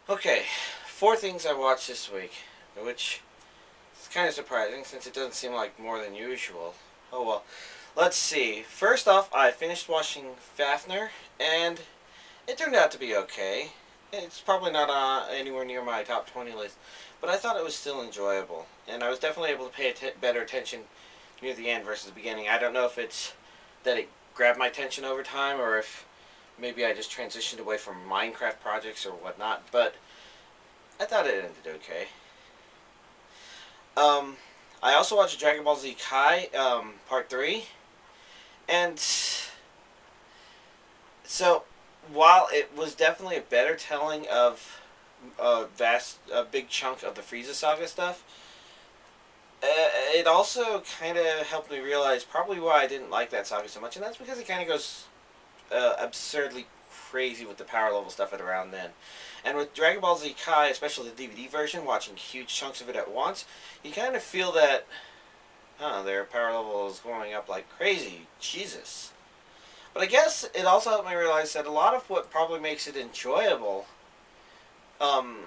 Okay, four things I watched this week, which is kind of surprising since it doesn't seem like more than usual. Oh well. Let's see. First off, I finished watching Fafner, and it turned out to be okay. It's probably not anywhere near my top 20 list, but I thought it was still enjoyable, and I was definitely able to pay better attention near the end versus the beginning. I don't know if it's that it grabbed my attention over time, or if maybe I just transitioned away from Minecraft projects or whatnot, but I thought it ended okay. Um, I also watched Dragon Ball Z Kai Part 3, and so while it was definitely a better telling of a big chunk of the Frieza saga stuff, it also kind of helped me realize probably why I didn't like that saga so much, and that's because it kind of goes absurdly crazy with the power level stuff at around then. And with Dragon Ball Z Kai, especially the DVD version, watching huge chunks of it at once, you kind of feel that, their power level is going up like crazy. Jesus. But I guess it also helped me realize that a lot of what probably makes it enjoyable, um,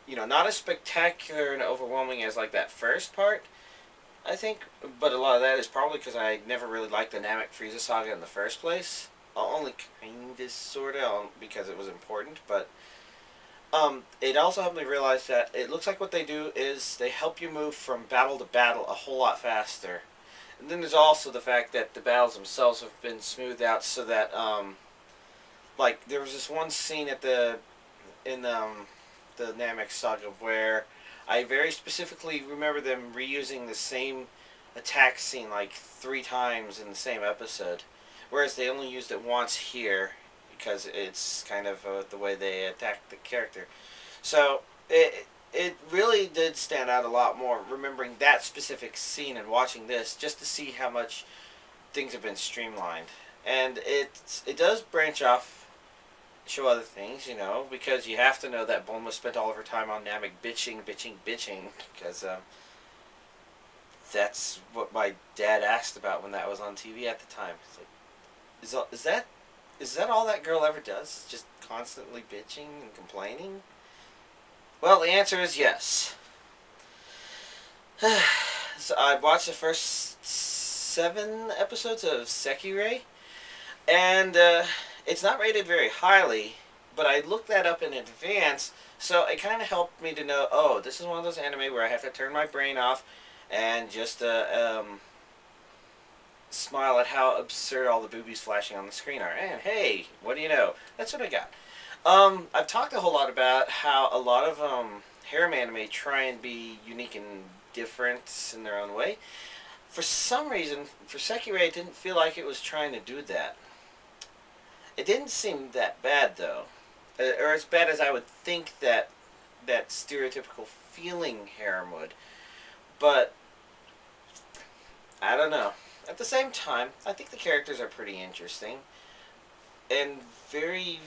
not as spectacular and overwhelming as like that first part, I think, but a lot of that is probably because I never really liked the Namek Frieza saga in the first place. Only kind of, sort of, because it was important, but it also helped me realize that it looks like what they do is they help you move from battle to battle a whole lot faster. And then there's also the fact that the battles themselves have been smoothed out so that, like, there was this one scene in the Namek saga where I very specifically remember them reusing the same attack scene like three times in the same episode, whereas they only used it once here because it's kind of the way they attack the character. So it really did stand out a lot more remembering that specific scene and watching this just to see how much things have been streamlined. And it does branch off, show other things, because you have to know that Bulma spent all of her time on Namek bitching, because that's what my dad asked about when that was on TV at the time. It's like, is that all that girl ever does? Just constantly bitching and complaining? Well, the answer is yes. So I watched the first 7 episodes of Sekirei, and it's not rated very highly, but I looked that up in advance, so it kind of helped me to know, oh, this is one of those anime where I have to turn my brain off and just smile at how absurd all the boobies flashing on the screen are. And hey, what do you know? That's what I got. I've talked a whole lot about how a lot of harem anime try and be unique and different in their own way. For some reason, for Sekirei, it didn't feel like it was trying to do that. It didn't seem that bad though, or as bad as I would think that stereotypical feeling harem would. But I don't know. At the same time, I think the characters are pretty interesting and very.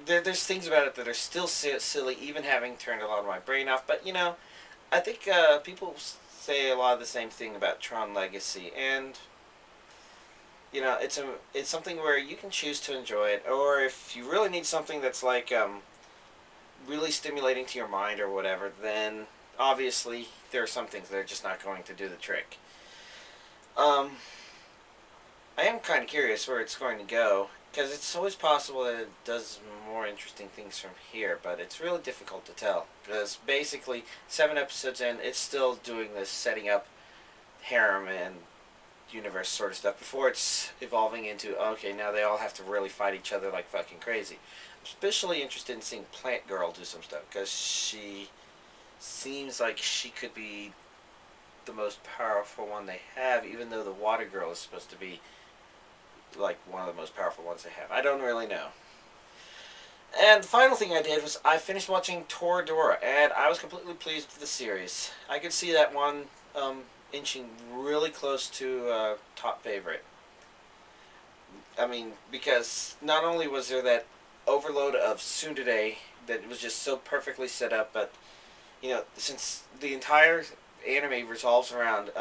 There's things about it that are still silly, even having turned a lot of my brain off. But I think people say a lot of the same thing about Tron Legacy, and it's something where you can choose to enjoy it, or if you really need something that's like really stimulating to your mind or whatever, then obviously there are some things that are just not going to do the trick. Um, I am kind of curious where it's going to go because it's always possible that it does more interesting things from here, but it's really difficult to tell because basically 7 episodes in, it's still doing this setting up harem and universe sort of stuff before it's evolving into okay, now they all have to really fight each other like fucking crazy. I'm especially interested in seeing Plant Girl do some stuff because she seems like she could be the most powerful one they have, even though the Water Girl is supposed to be like one of the most powerful ones they have. I don't really know. And the final thing I did was I finished watching Toradora, and I was completely pleased with the series. I could see that one inching really close to top favorite. I mean, because not only was there that overload of tsundere that was just so perfectly set up, but since the entire anime revolves around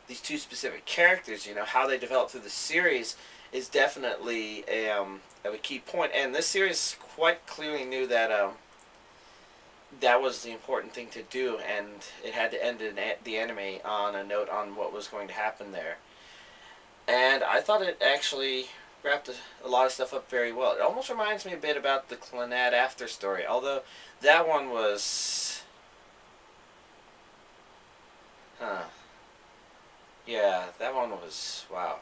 these two specific characters, how they develop through the series, is definitely a key point. And this series quite clearly knew that that was the important thing to do, and it had to end the anime on a note on what was going to happen there. And I thought it actually wrapped a lot of stuff up very well. It almost reminds me a bit about the Clannad After story, although that one was, huh, yeah, that one was wow.